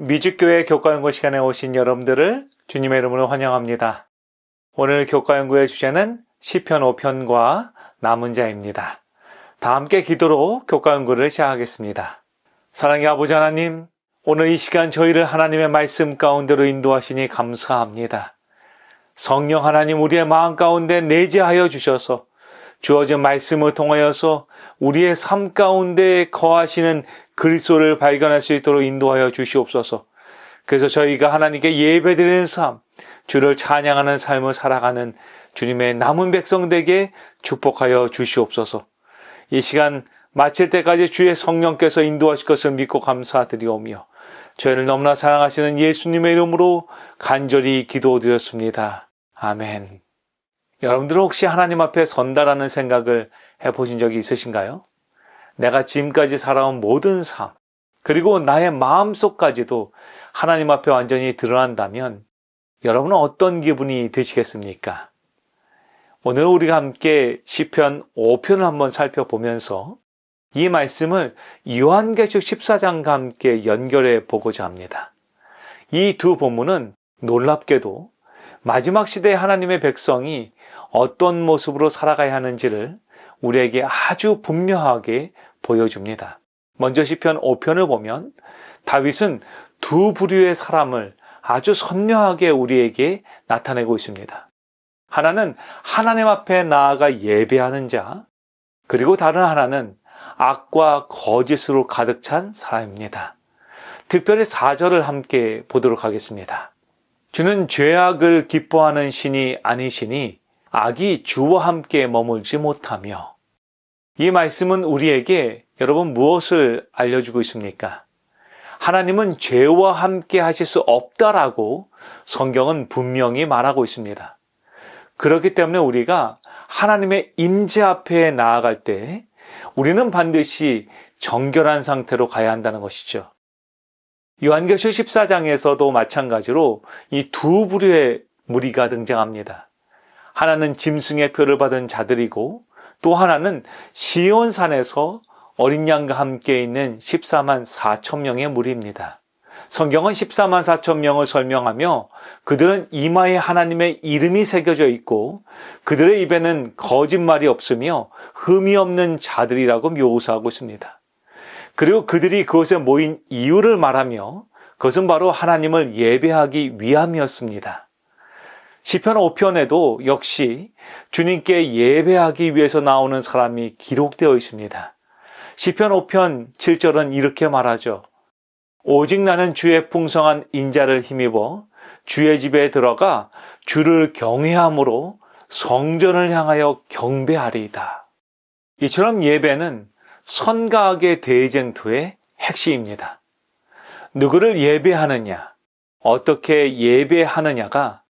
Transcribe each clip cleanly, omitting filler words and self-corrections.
미주교회 교과연구 시간에 오신 여러분들을 주님의 이름으로 환영합니다. 오늘 교과연구의 주제는 시편 5편과 남은 자입니다. 다 함께 기도로 교과연구를 시작하겠습니다. 사랑의 아버지 하나님, 오늘 이 시간 저희를 하나님의 말씀 가운데로 인도하시니 감사합니다. 성령 하나님, 우리의 마음 가운데 내재하여 주셔서 주어진 말씀을 통하여서 우리의 삶 가운데 거하시는 그리스도를 발견할 수 있도록 인도하여 주시옵소서. 그래서 저희가 하나님께 예배드리는 삶, 주를 찬양하는 삶을 살아가는 주님의 남은 백성들에게 축복하여 주시옵소서. 이 시간 마칠 때까지 주의 성령께서 인도하실 것을 믿고 감사드리오며 저희를 너무나 사랑하시는 예수님의 이름으로 간절히 기도드렸습니다. 아멘. 여러분들은 혹시 하나님 앞에 선다라는 생각을 해보신 적이 있으신가요? 내가 지금까지 살아온 모든 삶, 그리고 나의 마음속까지도 하나님 앞에 완전히 드러난다면 여러분은 어떤 기분이 드시겠습니까? 오늘 우리가 함께 시편 5편을 한번 살펴보면서 이 말씀을 요한계시록 14장과 함께 연결해 보고자 합니다. 이 두 본문은 놀랍게도 마지막 시대의 하나님의 백성이 어떤 모습으로 살아가야 하는지를 우리에게 아주 분명하게 보여줍니다. 먼저 시편 5편을 보면 다윗은 두 부류의 사람을 아주 선명하게 우리에게 나타내고 있습니다. 하나는 하나님 앞에 나아가 예배하는 자, 그리고 다른 하나는 악과 거짓으로 가득 찬 사람입니다. 특별히 4절을 함께 보도록 하겠습니다. 주는 죄악을 기뻐하는 신이 아니시니 악이 주와 함께 머물지 못하며. 이 말씀은 우리에게 여러분 무엇을 알려주고 있습니까? 하나님은 죄와 함께 하실 수 없다라고 성경은 분명히 말하고 있습니다. 그렇기 때문에 우리가 하나님의 임재 앞에 나아갈 때 우리는 반드시 정결한 상태로 가야 한다는 것이죠. 요한계시록 14장에서도 마찬가지로 이 두 부류의 무리가 등장합니다. 하나는 짐승의 표를 받은 자들이고 또 하나는 시온산에서 어린 양과 함께 있는 14만 4천 명의 무리입니다. 성경은 14만 4천 명을 설명하며 그들은 이마에 하나님의 이름이 새겨져 있고 그들의 입에는 거짓말이 없으며 흠이 없는 자들이라고 묘사하고 있습니다. 그리고 그들이 그곳에 모인 이유를 말하며 그것은 바로 하나님을 예배하기 위함이었습니다. 시편 5편에도 역시 주님께 예배하기 위해서 나오는 사람이 기록되어 있습니다. 시편 5편 7절은 이렇게 말하죠. 오직 나는 주의 풍성한 인자를 힘입어 주의 집에 들어가 주를 경외함으로 성전을 향하여 경배하리이다. 이처럼 예배는 선과 악의 대쟁투의 핵심입니다. 누구를 예배하느냐, 어떻게 예배하느냐가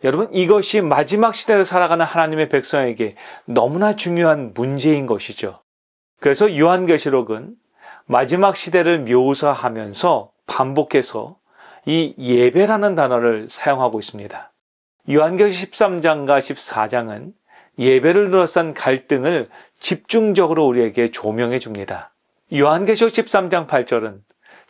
여러분 이것이 마지막 시대를 살아가는 하나님의 백성에게 너무나 중요한 문제인 것이죠. 그래서 요한계시록은 마지막 시대를 묘사하면서 반복해서 이 예배라는 단어를 사용하고 있습니다. 요한계시록 13장과 14장은 예배를 둘러싼 갈등을 집중적으로 우리에게 조명해 줍니다. 요한계시록 13장 8절은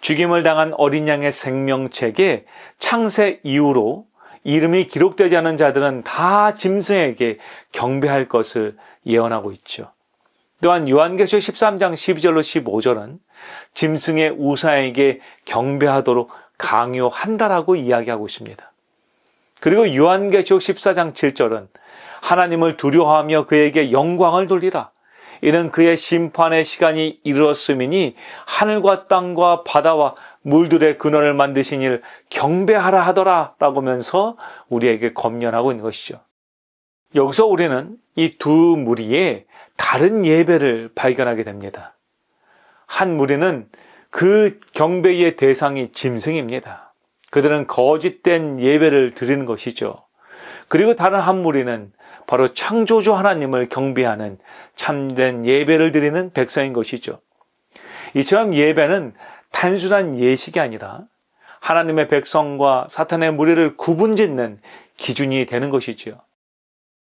죽임을 당한 어린 양의 생명책에 창세 이후로 이름이 기록되지 않은 자들은 다 짐승에게 경배할 것을 예언하고 있죠. 또한 요한계시록 13장 12절로 15절은 짐승의 우상에게 경배하도록 강요한다라고 이야기하고 있습니다. 그리고 요한계시록 14장 7절은 하나님을 두려워하며 그에게 영광을 돌리라. 이는 그의 심판의 시간이 이르렀음이니 하늘과 땅과 바다와 물들의 근원을 만드신 이를 경배하라 하더라 라고 하면서 우리에게 권면하고 있는 것이죠. 여기서 우리는 이 두 무리의 다른 예배를 발견하게 됩니다. 한 무리는 그 경배의 대상이 짐승입니다. 그들은 거짓된 예배를 드리는 것이죠. 그리고 다른 한 무리는 바로 창조주 하나님을 경배하는 참된 예배를 드리는 백성인 것이죠. 이처럼 예배는 단순한 예식이 아니라 하나님의 백성과 사탄의 무리를 구분짓는 기준이 되는 것이죠.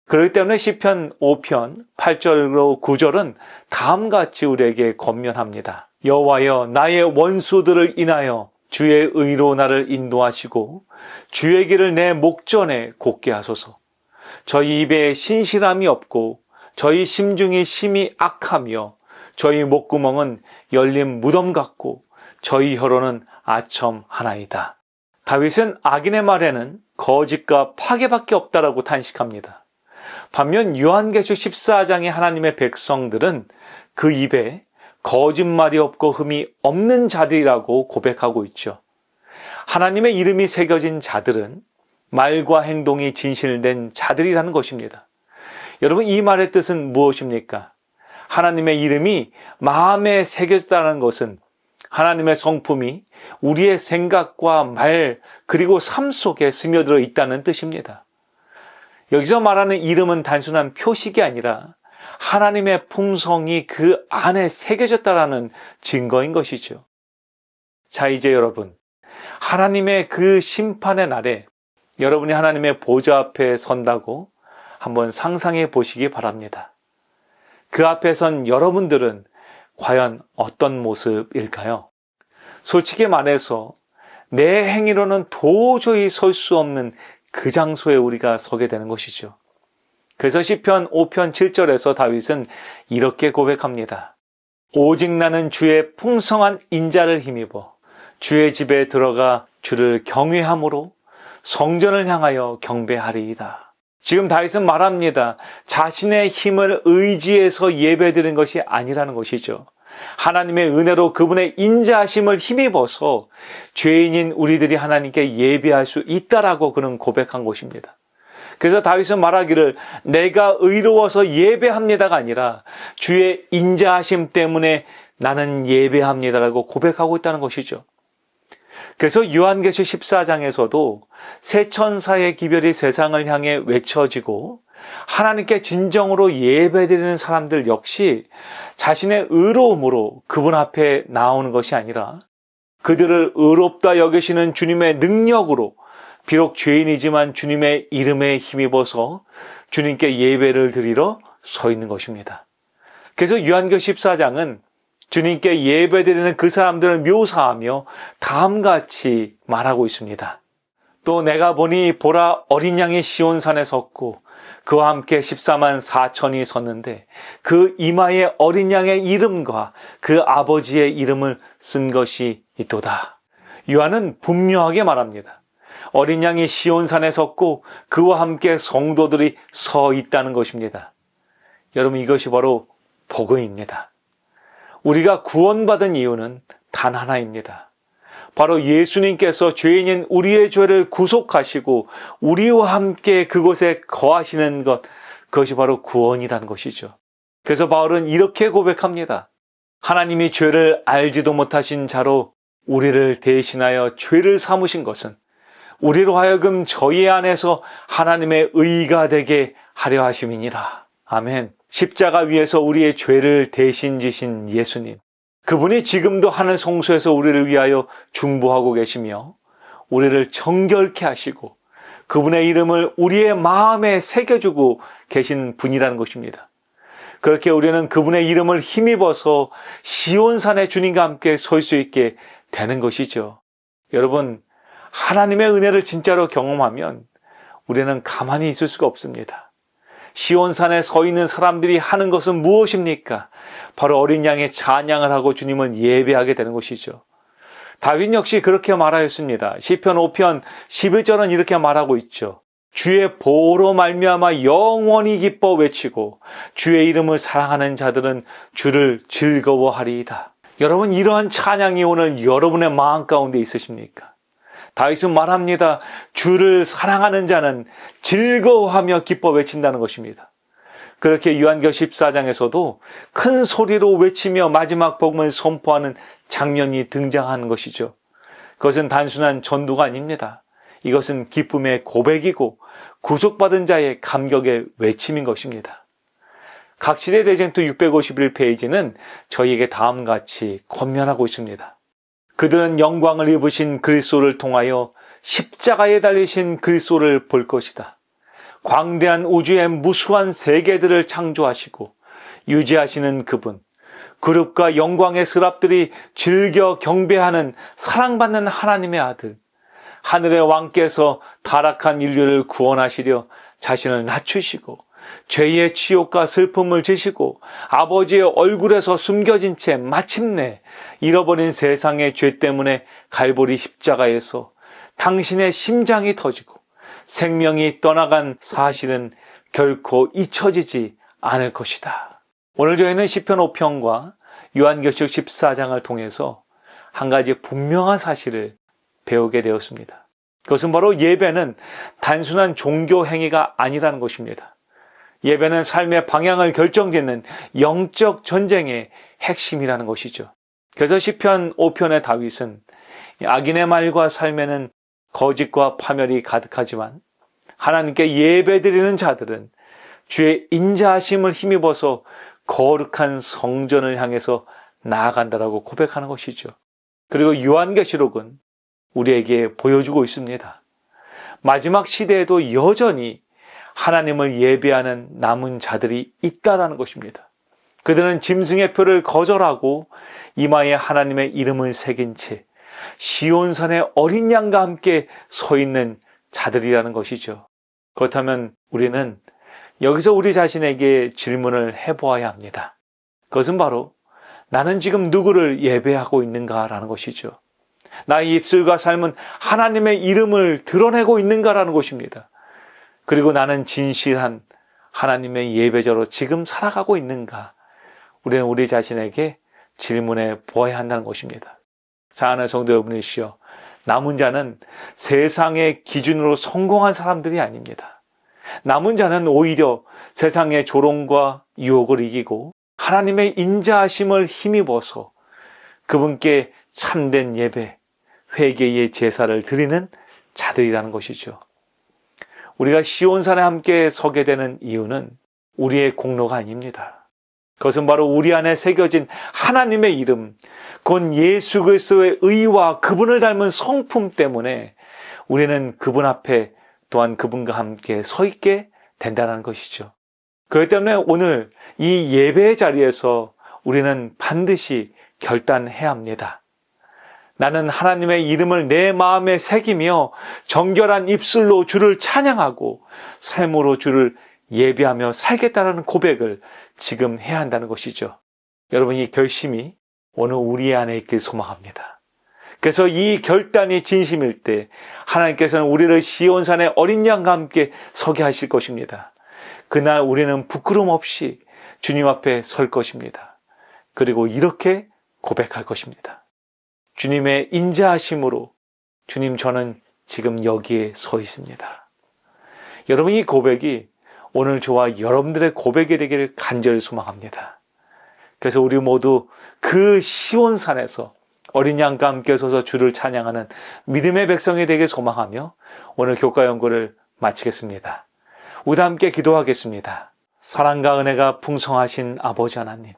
그렇기 때문에 시편 5편 8절로 9절은 다음과 같이 우리에게 권면합니다. 여호와여, 나의 원수들을 인하여 주의 의로 나를 인도하시고 주의 길을 내 목전에 곱게 하소서. 저희 입에 신실함이 없고 저희 심중이 심히 악하며 저희 목구멍은 열린 무덤 같고 저희 혀로는 아첨하나이다. 다윗은 악인의 말에는 거짓과 파괴밖에 없다라고 탄식합니다. 반면 요한계시록 14장의 하나님의 백성들은 그 입에 거짓말이 없고 흠이 없는 자들이라고 고백하고 있죠. 하나님의 이름이 새겨진 자들은 말과 행동이 진실된 자들이라는 것입니다. 여러분, 이 말의 뜻은 무엇입니까? 하나님의 이름이 마음에 새겨졌다는 것은 하나님의 성품이 우리의 생각과 말 그리고 삶 속에 스며들어 있다는 뜻입니다. 여기서 말하는 이름은 단순한 표식이 아니라 하나님의 품성이 그 안에 새겨졌다는 증거인 것이죠. 자, 이제 여러분, 하나님의 그 심판의 날에 여러분이 하나님의 보좌 앞에 선다고 한번 상상해 보시기 바랍니다. 그 앞에 선 여러분들은 과연 어떤 모습일까요? 솔직히 말해서 내 행위로는 도저히 설 수 없는 그 장소에 우리가 서게 되는 것이죠. 그래서 시편 5편 7절에서 다윗은 이렇게 고백합니다. 오직 나는 주의 풍성한 인자를 힘입어 주의 집에 들어가 주를 경외함으로 성전을 향하여 경배하리이다. 지금 다윗은 말합니다. 자신의 힘을 의지해서 예배드리는 것이 아니라는 것이죠. 하나님의 은혜로 그분의 인자하심을 힘입어서 죄인인 우리들이 하나님께 예배할 수 있다라고 그는 고백한 것입니다. 그래서 다윗은 말하기를 내가 의로워서 예배합니다가 아니라 주의 인자하심 때문에 나는 예배합니다라고 고백하고 있다는 것이죠. 그래서 요한계시록 14장에서도 새 천사의 기별이 세상을 향해 외쳐지고 하나님께 진정으로 예배드리는 사람들 역시 자신의 의로움으로 그분 앞에 나오는 것이 아니라 그들을 의롭다 여기시는 주님의 능력으로 비록 죄인이지만 주님의 이름에 힘입어서 주님께 예배를 드리러 서 있는 것입니다. 그래서 요한계시록 14장은 주님께 예배드리는 그 사람들을 묘사하며 다음같이 말하고 있습니다. 또 내가 보니 보라 어린 양이 시온산에 섰고 그와 함께 14만 4천이 섰는데 그 이마에 어린 양의 이름과 그 아버지의 이름을 쓴 것이 있도다. 요한은 분명하게 말합니다. 어린 양이 시온산에 섰고 그와 함께 성도들이 서 있다는 것입니다. 여러분, 이것이 바로 복음입니다. 우리가 구원받은 이유는 단 하나입니다. 바로 예수님께서 죄인인 우리의 죄를 구속하시고 우리와 함께 그곳에 거하시는 것, 그것이 바로 구원이라는 것이죠. 그래서 바울은 이렇게 고백합니다. 하나님이 죄를 알지도 못하신 자로 우리를 대신하여 죄를 삼으신 것은 우리로 하여금 저희 안에서 하나님의 의가 되게 하려 하심이니라. 아멘. 십자가 위에서 우리의 죄를 대신 지신 예수님. 그분이 지금도 하늘 성소에서 우리를 위하여 중보하고 계시며 우리를 정결케 하시고 그분의 이름을 우리의 마음에 새겨주고 계신 분이라는 것입니다. 그렇게 우리는 그분의 이름을 힘입어서 시온산의 주님과 함께 설 수 있게 되는 것이죠. 여러분, 하나님의 은혜를 진짜로 경험하면 우리는 가만히 있을 수가 없습니다. 시온산에 서 있는 사람들이 하는 것은 무엇입니까? 바로 어린 양의 찬양을 하고 주님을 예배하게 되는 것이죠. 다윗 역시 그렇게 말하였습니다. 시편 5편 11절은 이렇게 말하고 있죠. 주의 보호로 말미암아 영원히 기뻐 외치고 주의 이름을 사랑하는 자들은 주를 즐거워하리이다. 여러분, 이러한 찬양이 오늘 여러분의 마음 가운데 있으십니까? 다윗은 말합니다. 주를 사랑하는 자는 즐거워하며 기뻐 외친다는 것입니다. 그렇게 요한계시록 14장에서도 큰 소리로 외치며 마지막 복음을 선포하는 장면이 등장하는 것이죠. 그것은 단순한 전도가 아닙니다. 이것은 기쁨의 고백이고 구속받은 자의 감격의 외침인 것입니다. 각시대 대쟁투 651페이지는 저희에게 다음같이 권면하고 있습니다. 그들은 영광을 입으신 그리스도를 통하여 십자가에 달리신 그리스도를 볼 것이다. 광대한 우주의 무수한 세계들을 창조하시고 유지하시는 그분, 그룹과 영광의 스랍들이 즐겨 경배하는 사랑받는 하나님의 아들, 하늘의 왕께서 타락한 인류를 구원하시려 자신을 낮추시고 죄의 치욕과 슬픔을 지시고 아버지의 얼굴에서 숨겨진 채 마침내 잃어버린 세상의 죄 때문에 갈보리 십자가에서 당신의 심장이 터지고 생명이 떠나간 사실은 결코 잊혀지지 않을 것이다. 오늘 저희는 시편 5편과 요한계시록 14장을 통해서 한 가지 분명한 사실을 배우게 되었습니다. 그것은 바로 예배는 단순한 종교 행위가 아니라는 것입니다. 예배는 삶의 방향을 결정짓는 영적 전쟁의 핵심이라는 것이죠. 그래서 시편 5편의 다윗은 악인의 말과 삶에는 거짓과 파멸이 가득하지만 하나님께 예배드리는 자들은 주의 인자하심을 힘입어서 거룩한 성전을 향해서 나아간다라고 고백하는 것이죠. 그리고 요한계시록은 우리에게 보여주고 있습니다. 마지막 시대에도 여전히 하나님을 예배하는 남은 자들이 있다라는 것입니다. 그들은 짐승의 표를 거절하고 이마에 하나님의 이름을 새긴 채 시온산의 어린 양과 함께 서 있는 자들이라는 것이죠. 그렇다면 우리는 여기서 우리 자신에게 질문을 해보아야 합니다. 그것은 바로 나는 지금 누구를 예배하고 있는가라는 것이죠. 나의 입술과 삶은 하나님의 이름을 드러내고 있는가라는 것입니다. 그리고 나는 진실한 하나님의 예배자로 지금 살아가고 있는가? 우리는 우리 자신에게 질문해 보아야 한다는 것입니다. 사랑하는 성도 여러분이시여, 남은 자는 세상의 기준으로 성공한 사람들이 아닙니다. 남은 자는 오히려 세상의 조롱과 유혹을 이기고 하나님의 인자하심을 힘입어서 그분께 참된 예배, 회개의 제사를 드리는 자들이라는 것이죠. 우리가 시온산에 함께 서게 되는 이유는 우리의 공로가 아닙니다. 그것은 바로 우리 안에 새겨진 하나님의 이름, 곧 예수 그리스도의 의와 그분을 닮은 성품 때문에 우리는 그분 앞에 또한 그분과 함께 서 있게 된다는 것이죠. 그렇기 때문에 오늘 이 예배의 자리에서 우리는 반드시 결단해야 합니다. 나는 하나님의 이름을 내 마음에 새기며 정결한 입술로 주를 찬양하고 삶으로 주를 예배하며 살겠다는 고백을 지금 해야 한다는 것이죠. 여러분, 이 결심이 오늘 우리 안에 있길 소망합니다. 그래서 이 결단이 진심일 때 하나님께서는 우리를 시온산의 어린 양과 함께 서게 하실 것입니다. 그날 우리는 부끄럼 없이 주님 앞에 설 것입니다. 그리고 이렇게 고백할 것입니다. 주님의 인자하심으로 주님, 저는 지금 여기에 서 있습니다. 여러분, 이 고백이 오늘 저와 여러분들의 고백이 되기를 간절히 소망합니다. 그래서 우리 모두 그 시온산에서 어린 양과 함께 서서 주를 찬양하는 믿음의 백성이 되길 소망하며 오늘 교과 연구를 마치겠습니다. 우리 함께 기도하겠습니다. 사랑과 은혜가 풍성하신 아버지 하나님,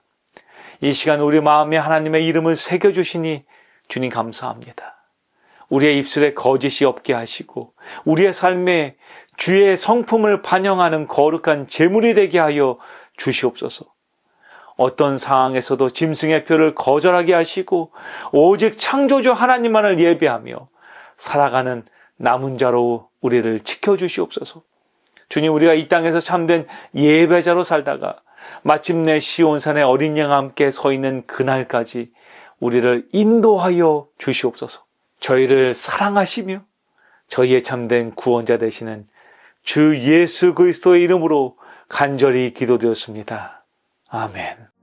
이 시간 우리 마음에 하나님의 이름을 새겨주시니 주님 감사합니다. 우리의 입술에 거짓이 없게 하시고 우리의 삶에 주의 성품을 반영하는 거룩한 제물이 되게 하여 주시옵소서. 어떤 상황에서도 짐승의 표를 거절하게 하시고 오직 창조주 하나님만을 예배하며 살아가는 남은 자로 우리를 지켜주시옵소서. 주님, 우리가 이 땅에서 참된 예배자로 살다가 마침내 시온산의 어린 양과 함께 서 있는 그날까지 우리를 인도하여 주시옵소서. 저희를 사랑하시며 저희의 참된 구원자 되시는 주 예수 그리스도의 이름으로 간절히 기도드렸습니다. 아멘.